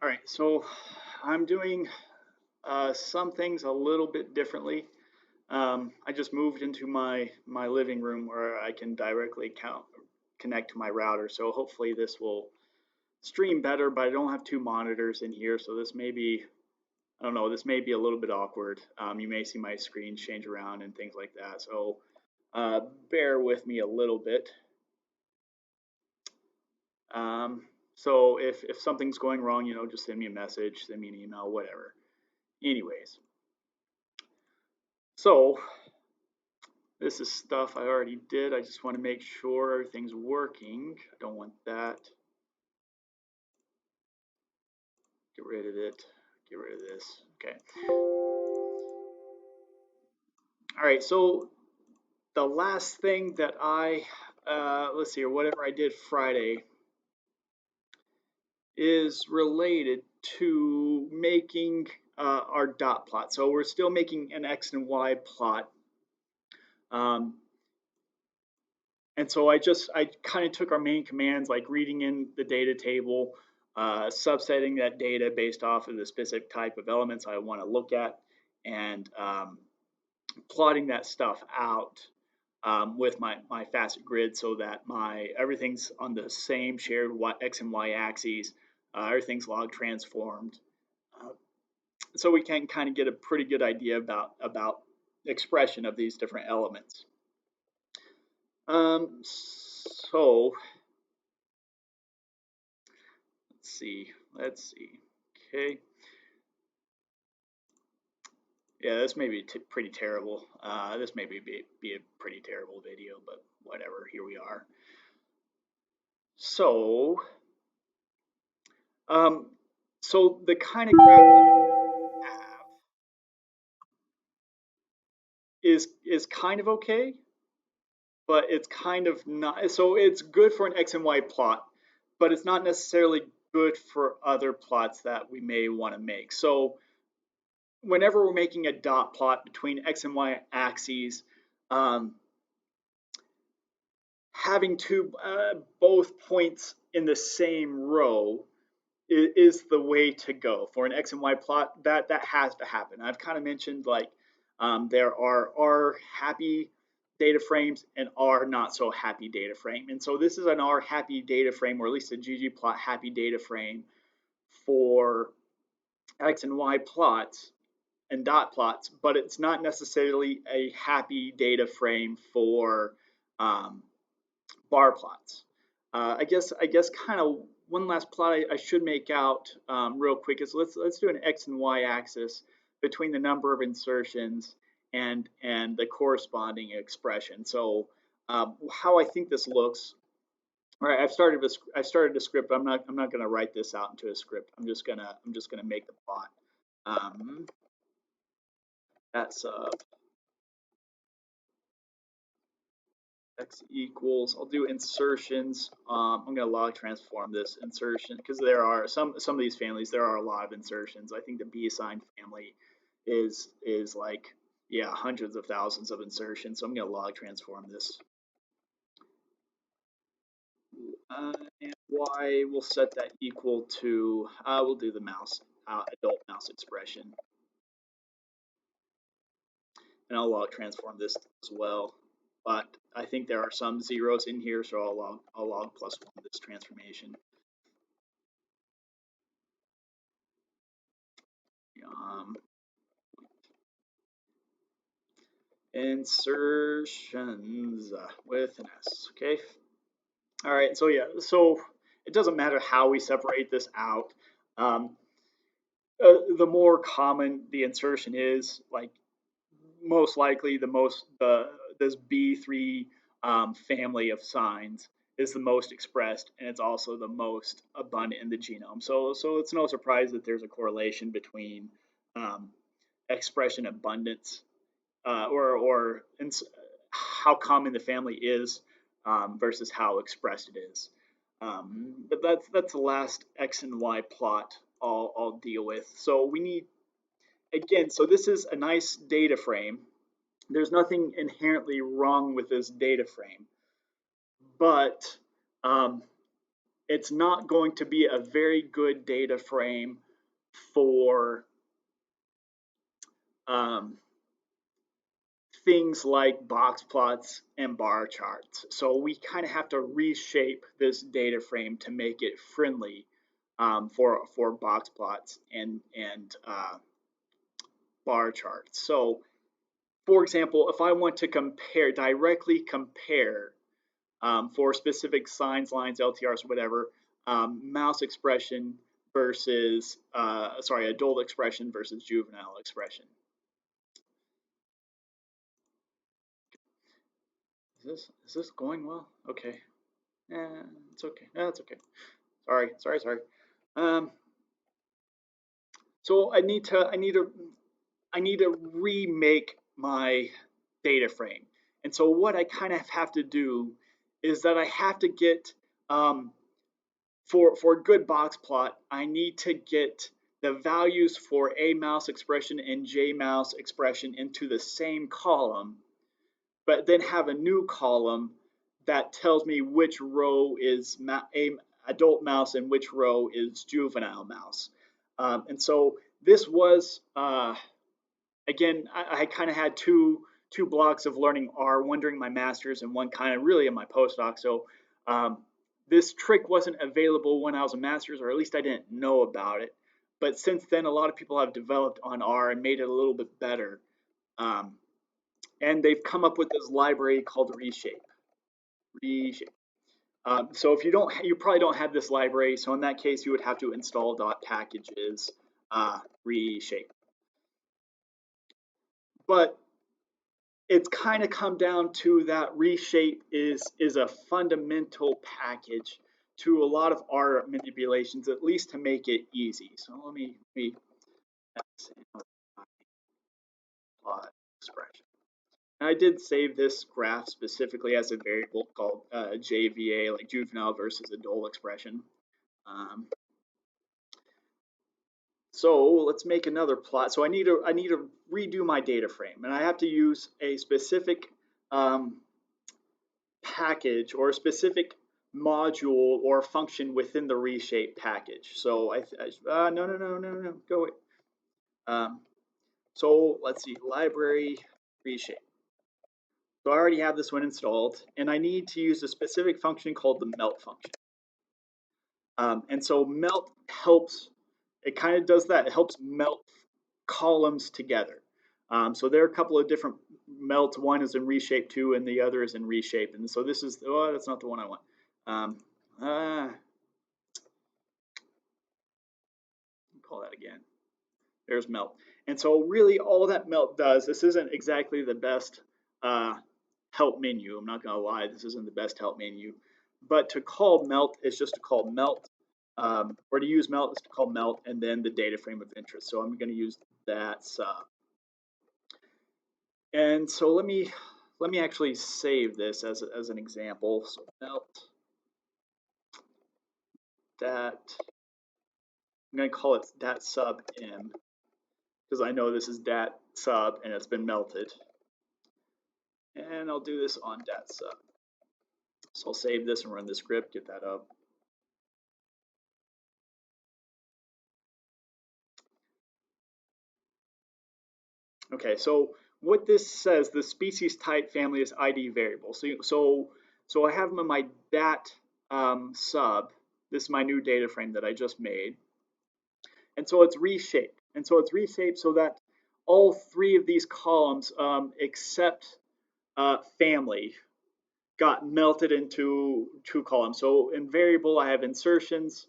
All right, so I'm doing some things a little bit differently. I just moved into my living room where I can directly connect to my router. So hopefully this will stream better, but I don't have two monitors in here, so this may be, I don't know, this may be a little bit awkward. You may see my screen change around and things like that. So uh, bear with me a little bit. Um, so if something's going wrong, just send me a message, send me an email, whatever. Anyways, so this is stuff I already did. I just want to make sure everything's working. I don't want that. Get rid of it. Get rid of this. Okay. All right. So the last thing that let's see, or whatever I did Friday is related to making our dot plot. So we're still making an X and Y plot. Um, And so I kind of took our main commands, like reading in the data table, subsetting that data based off of the specific type of elements I want to look at, and plotting that stuff out with my facet grid so that my everything's on the same shared X and Y axes. Everything's log transformed, uh, so we can kind of get a pretty good idea about expression of these different elements. So let's see. Let's see. Okay. Yeah, this may be pretty terrible. This may be a pretty terrible video, but whatever. Here we are. So, um, so the kind of graph we have is kind of okay, but it's kind of not. So it's good for an X and Y plot, but it's not necessarily good for other plots that we may want to make. So whenever we're making a dot plot between X and Y axes, um, having both points in the same row is the way to go for an X and Y plot. That has to happen. I've kind of mentioned like there are R happy data frames and R not so happy data frame, and so this is an R happy data frame, or at least a ggplot happy data frame for X and Y plots and dot plots, but it's not necessarily a happy data frame for um, bar plots. I guess kind of one last plot I should make out real quick is let's do an X and Y axis between the number of insertions and the corresponding expression. So how I think this looks. All right, I started a script. I'm not going to write this out into a script. I'm just gonna make the plot. Um, that's X equals, I'll do insertions. I'm going to log transform this insertion because there are some of these families, there are a lot of insertions. I think the B assigned family is like, yeah, hundreds of thousands of insertions. So I'm going to log transform this. And Y, we'll set that equal to, we'll do the adult mouse expression. And I'll log transform this as well. But I think there are some zeros in here, so I'll log +1 this transformation. Um, Insertions with an S. Okay. All right. So yeah. So it doesn't matter how we separate this out. Um, the more common the insertion is, like most likely this B3 family of signs is the most expressed, and it's also the most abundant in the genome. So it's no surprise that there's a correlation between um, expression abundance or how common the family is versus how expressed it is. But that's the last X and Y plot I'll deal with. So we need, again, so this is a nice data frame. There's nothing inherently wrong with this data frame, but um, it's not going to be a very good data frame for um, things like box plots and bar charts. So we kind of have to reshape this data frame to make it friendly for box plots and bar charts. So, for example, if I want to directly compare for specific signs, lines, LTRs, whatever, mouse expression versus, adult expression versus juvenile expression. Is this going well? Okay. It's okay. No, it's okay. Sorry. Um, so I need to remake my data frame. And so what I kind of have to do is that I have to get um, for good box plot, I need to get the values for A mouse expression and J mouse expression into the same column, but then have a new column that tells me which row is a adult mouse and which row is juvenile mouse. And so this was again, I kind of had two blocks of learning R, one during my master's and one kind of really in my postdoc. So um, this trick wasn't available when I was a master's, or at least I didn't know about it. But since then, a lot of people have developed on R and made it a little bit better. Um, and they've come up with this library called Reshape. Reshape. So if you don't, you probably don't have this library. So in that case, you would have to install .packages reshape. But it's kind of come down to that reshape is a fundamental package to a lot of R manipulations, at least to make it easy. So let me plot expression. I did save this graph specifically as a variable called JVA, like juvenile versus adult expression. Um, so let's make another plot. So I need to redo my data frame, and I have to use a specific um, package or a specific module or function within the reshape package. So no, go away. Um, so let's see, library reshape. So I already have this one installed, and I need to use a specific function called the melt function. And so melt helps, it kind of does that. It helps melt columns together. So there are a couple of different melts. One is in reshape 2 and the other is in reshape. And so this is, oh, that's not the one I want. Um, call that again. There's melt. And so really all that melt does, this isn't exactly the best help menu. I'm not going to lie, this isn't the best help menu. But to call melt is just to call melt, or to use melt is to call melt and then the data frame of interest. So I'm going to use that sub. And so let me actually save this as an example. So melt that, I'm going to call it dat sub m because I know this is dat sub and it's been melted. And I'll do this on dat sub. So I'll save this and run the script, get that up. Okay, so what this says, the species type family is ID variable. So I have them in my dat sub. This is my new data frame that I just made. And so it's reshaped. And so it's reshaped so that all three of these columns, except family, got melted into two columns. So in variable, I have insertions,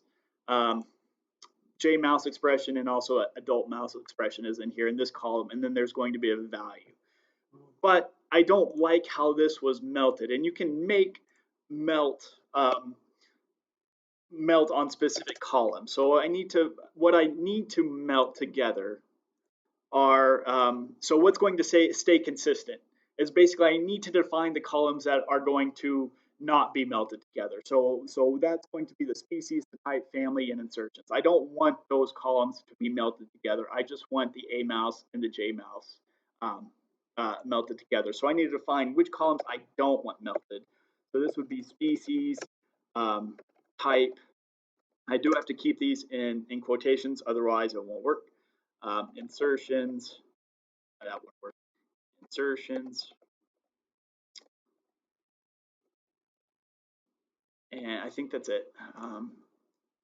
J mouse expression, and also adult mouse expression is in here in this column. And then there's going to be a value. But I don't like how this was melted. And you can make melt melt on specific columns. So what I need to melt together are, so what's going to stay consistent is basically I need to define the columns that are going to not be melted together. So that's going to be the species, the type, family, and insertions. I don't want those columns to be melted together. I just want the A mouse and the J mouse melted together. So I need to define which columns I don't want melted. So this would be species, type, I do have to keep these in quotations, otherwise it won't work. Insertions, that would work. Insertions, and I think that's it.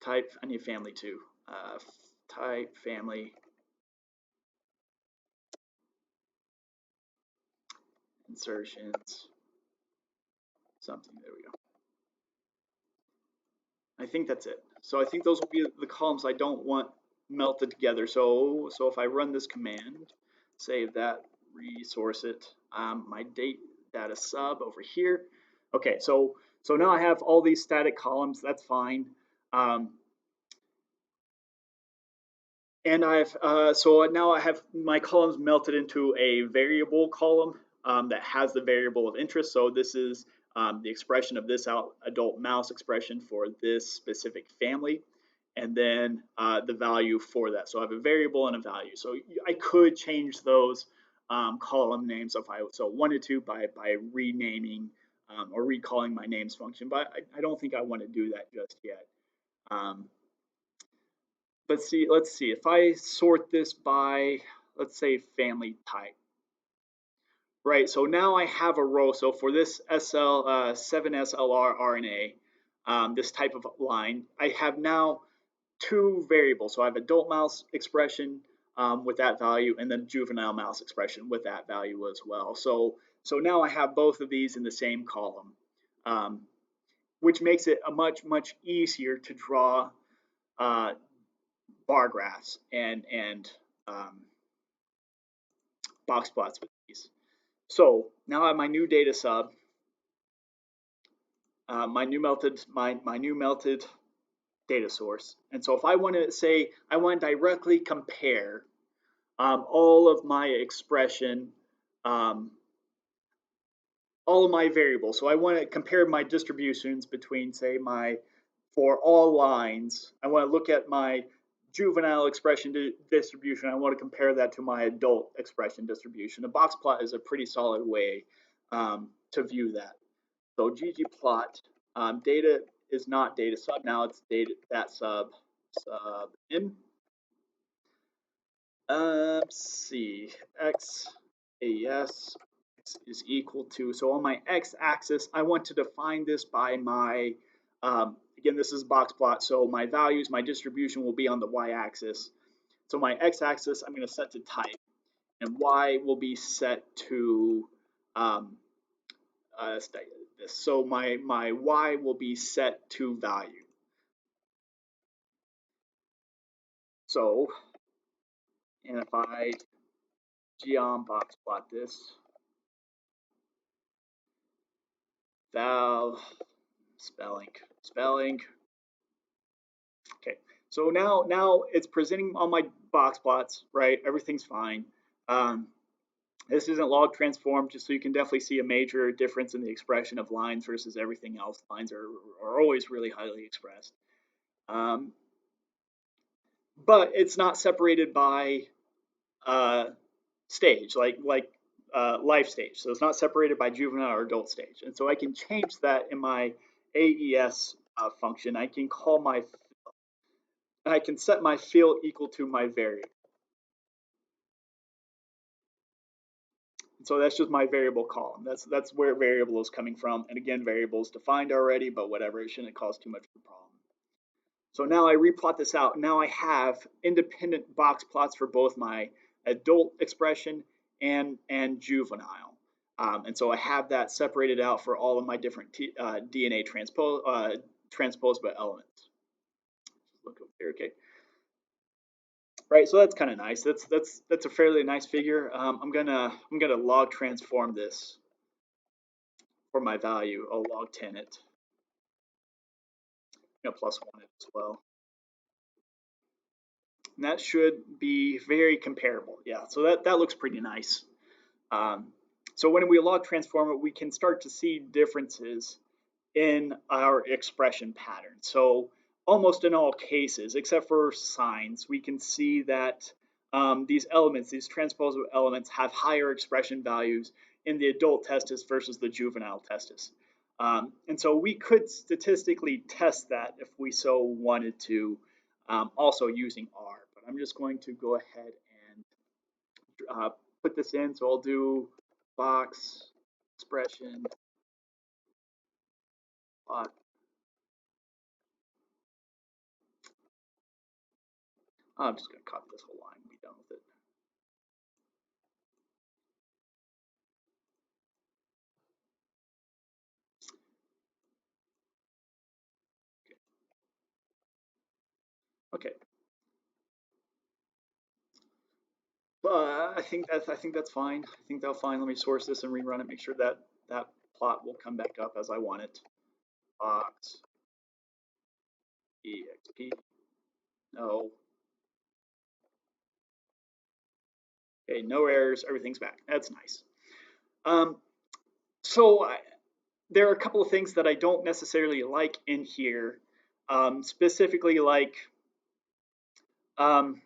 Type, I need family too. Type family insertions, something. There we go. I think that's it. So I think those will be the columns I don't want melted together. So if I run this command, save that, resource it, my data sub over here. Okay, so now I have all these static columns. That's fine. And so now I have my columns melted into a variable column that has the variable of interest. So this is the expression of this adult mouse expression for this specific family, and then the value for that. So I have a variable and a value. So I could change those column names if I so wanted to by renaming or recalling my names function, but I don't think I want to do that just yet. Let's see. If I sort this by, let's say, family type, right? So now I have a row. So for this 7SLR RNA, this type of line, I have now two variables. So I have adult mouse expression with that value, and then juvenile mouse expression with that value as well. So now I have both of these in the same column, um, which makes it a much easier to draw uh, bar graphs and box plots with these. So now I have my new data sub, my new melted data source. And so if I want to say I want to directly compare all of my expression, um, all of my variables. So I want to compare my distributions between, say, for all lines. I want to look at my juvenile expression distribution. I want to compare that to my adult expression distribution. A box plot is a pretty solid way to view that. So ggplot data is not data sub. Now it's data that sub in. Let's see, x as is equal to, so on my x-axis, I want to define this by my, again, this is box plot, so my values, my distribution will be on the y-axis. So my x-axis, I'm going to set to type, and y will be set to, um, this. So my y will be set to value. So, and if I geom box plot this, val spelling. Okay, so now it's presenting on my box plots, right? Everything's fine. Um, this isn't log transformed, just so you can definitely see a major difference in the expression of lines versus everything else. Lines are always really highly expressed. Um, but it's not separated by uh, stage, like life stage. So it's not separated by juvenile or adult stage. And so I can change that in my AES function. I can call I can set my field equal to my variable. So that's just my variable column. That's where variable is coming from. And again, variable is defined already, but whatever, it shouldn't cause too much of a problem. So now I replot this out. Now I have independent box plots for both my adult expression and juvenile. And so I have that separated out for all of my different DNA transposable elements. Look over here, okay. Right, so that's kind of nice. That's a fairly nice figure. I'm gonna log transform this for my value. I'll log 10 it, plus 1 it as well. And that should be very comparable. Yeah, so that looks pretty nice. So when we log transform it, we can start to see differences in our expression pattern. So almost in all cases, except for signs, we can see that these elements, these transposable elements, have higher expression values in the adult testis versus the juvenile testis. And so we could statistically test that if we so wanted to, also using R. But I'm just going to go ahead and put this in. So I'll do box expression plot. I'm just going to copy this whole line and be done with it. Okay. But I think that's fine. I think that's fine. Let me source this and rerun it. Make sure that that plot will come back up as I want it. Box exp. No. Okay. No errors. Everything's back. That's nice. Um, so there are a couple of things that I don't necessarily like in here. Specifically, like um,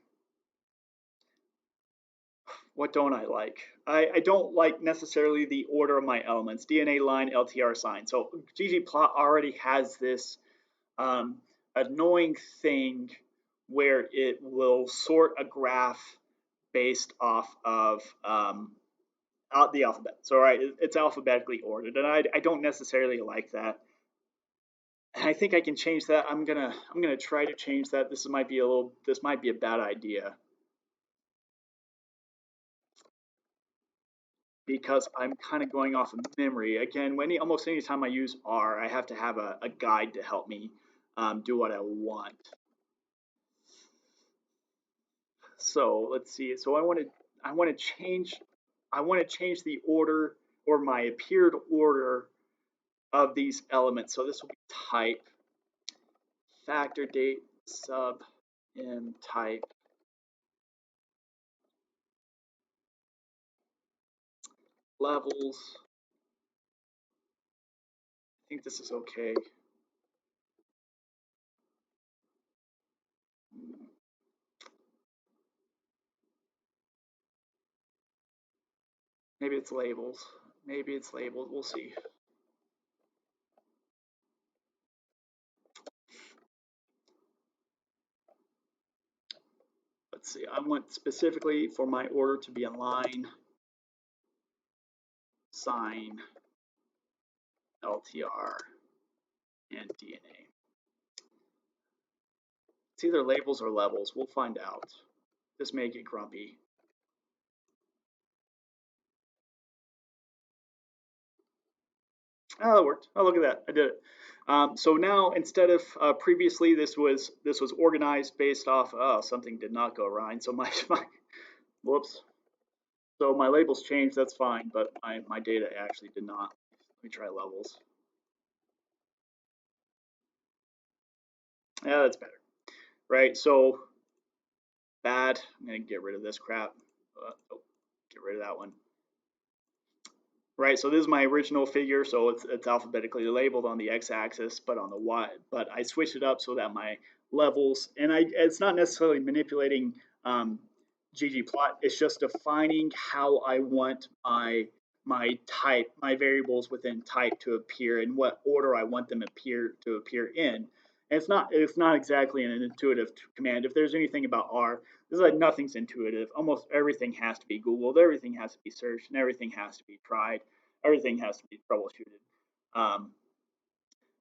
what don't I like? I don't like necessarily the order of my elements, DNA line, LTR sign. So ggplot already has this um, annoying thing where it will sort a graph based off of the alphabet. So right, it's alphabetically ordered, and I don't necessarily like that. And I think I can change that. I'm gonna try to change that. This might be a bad idea because I'm kind of going off of memory. Again, almost any time I use R, I have to have a guide to help me do what I want. So let's see. So I want to change the order or my appeared order of these elements. So this will be type, factor date, sub, in type, levels. I think this is okay. Maybe it's labels. Maybe it's labels. We'll see. Let's see. I want specifically for my order to be in line, sign, LTR, and DNA. It's either labels or levels. We'll find out. This may get grumpy. Oh, that worked. Oh, look at that. I did it. So now instead of previously this was organized based off, oh, something did not go right. So my whoops. So my labels changed, that's fine, but my data actually did not. Let me try levels. Yeah, that's better. Right, so bad. I'm gonna get rid of this crap. Oh, get rid of that one. Right, so this is my original figure, so it's alphabetically labeled on the x-axis, but on the y, but I switched it up so that my levels, and it's not necessarily manipulating ggplot, it's just defining how I want my variables within type to appear and what order I want them to appear in. And it's not exactly an intuitive command. If there's anything about R, this is like nothing's intuitive. Almost everything has to be Googled, everything has to be searched, and everything has to be tried. Everything has to be troubleshooted.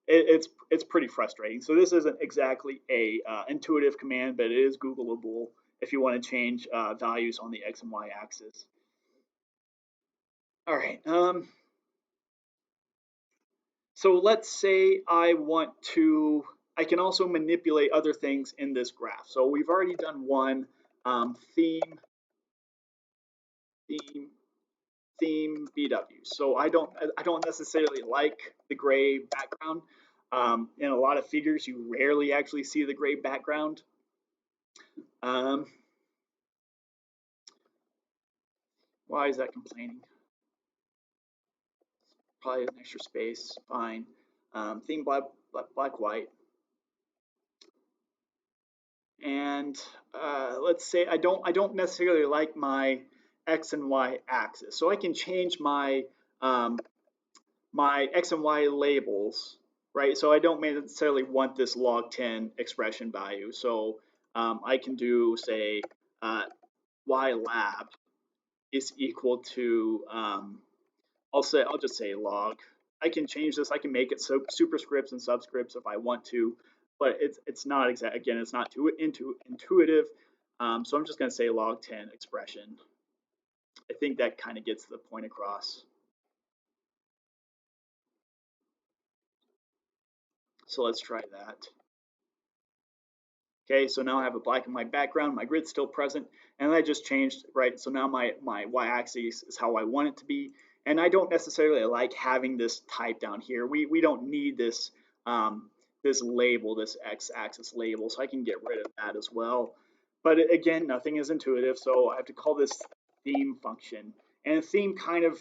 It's pretty frustrating. So this isn't exactly a intuitive command, but it is Googleable if you want to change values on the X and Y axis. All right. So let's say I can also manipulate other things in this graph. So we've already done one theme, theme, theme BW. So I don't necessarily like the gray background. In a lot of figures, you rarely actually see the gray background. Um, why is that complaining? Probably an extra space. Fine. Theme black, white. And let's say I don't necessarily like my X and Y axis. So I can change my my X and Y labels, right? So I don't necessarily want this log 10 expression value. So I can do, say, uh, Y lab is equal to, I'll just say log. I can change this. I can make it so superscripts and subscripts if I want to, but it's not exact. Again, it's not too intuitive. So I'm just going to say log 10 expression. I think that kind of gets the point across. So let's try that. Okay, so now I have a black and white background, my grid's still present, and I just changed, right? So now my y-axis is how I want it to be, and I don't necessarily like having this type down here. We don't need this this label, this x-axis label, so I can get rid of that as well. But again, nothing is intuitive, so I have to call this theme function. And a theme kind of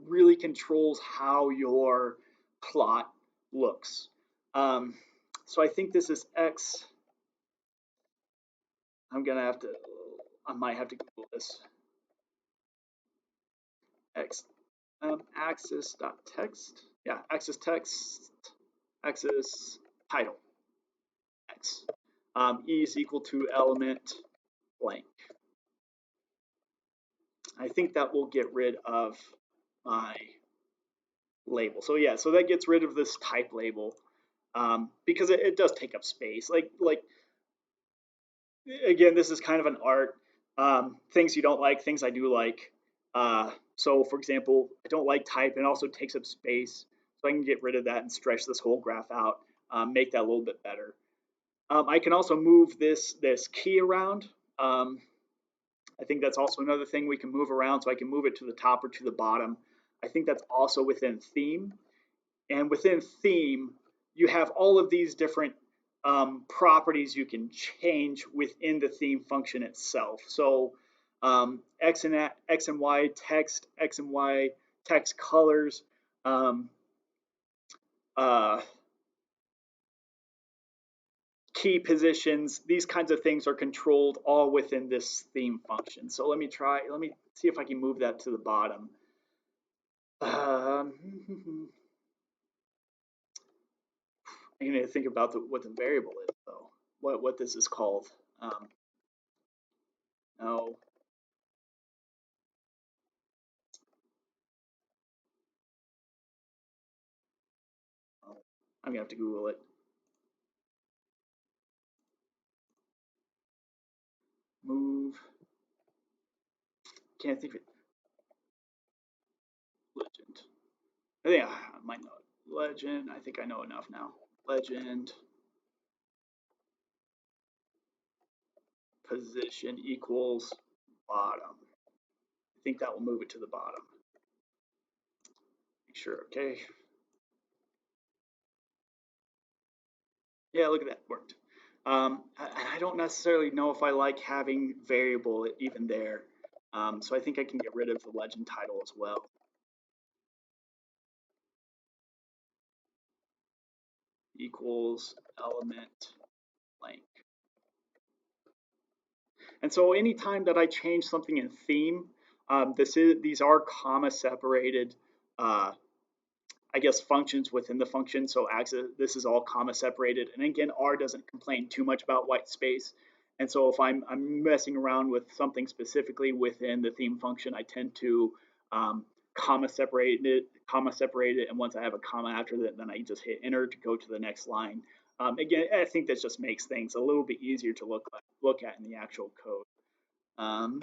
really controls how your plot looks. Um, so I think this is x. I'm gonna have to. I might have to Google this. X axis dot text. Yeah, axis text. Axis title. X. E is equal to element blank. I think that will get rid of my label. So yeah, so that gets rid of this type label because it does take up space. Like again, this is kind of an art. Things you don't like, things I do like. So, for example, I don't like type, and it also takes up space. So I can get rid of that and stretch this whole graph out, make that a little bit better. I can also move this key around. I think that's also another thing we can move around. So I can move it to the top or to the bottom. I think that's also within theme. And within theme, you have all of these different properties you can change within the theme function itself. So X and Y text, X and Y text colors, um, uh, key positions, these kinds of things are controlled all within this theme function. So let me see if I can move that to the bottom. I need to think about what the variable is, though. What this is called. Um, no. I'm gonna have to Google it. Move. Can't think of it. Legend. I think I might know it. Legend. I think I know enough now. Legend position equals bottom. I think that will move it to the bottom. Make sure. Okay. Yeah, look at that. Worked. I don't necessarily know if I like having variable even there. So I think I can get rid of the legend title as well. Equals element blank. And so anytime that I change something in theme, these are comma separated, uh, I guess, functions within the function. So axis, this is all comma separated. And again, R doesn't complain too much about white space. And so if I'm messing around with something specifically within the theme function, I tend to comma separate it. And once I have a comma after that, then I just hit enter to go to the next line. Again, I think that just makes things a little bit easier to look at in the actual code. Um,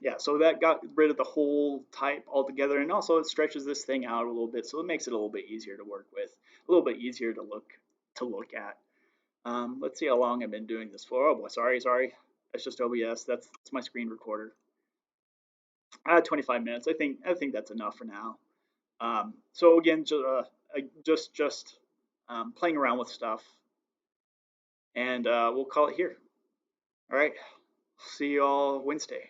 yeah, so that got rid of the whole type altogether, and also it stretches this thing out a little bit, so it makes it a little bit easier to work with, a little bit easier to look at. Let's see how long I've been doing this for. Oh boy, sorry. That's just OBS. That's my screen recorder. 25 minutes. I think that's enough for now. So again, just playing around with stuff, and we'll call it here. All right. See you all Wednesday.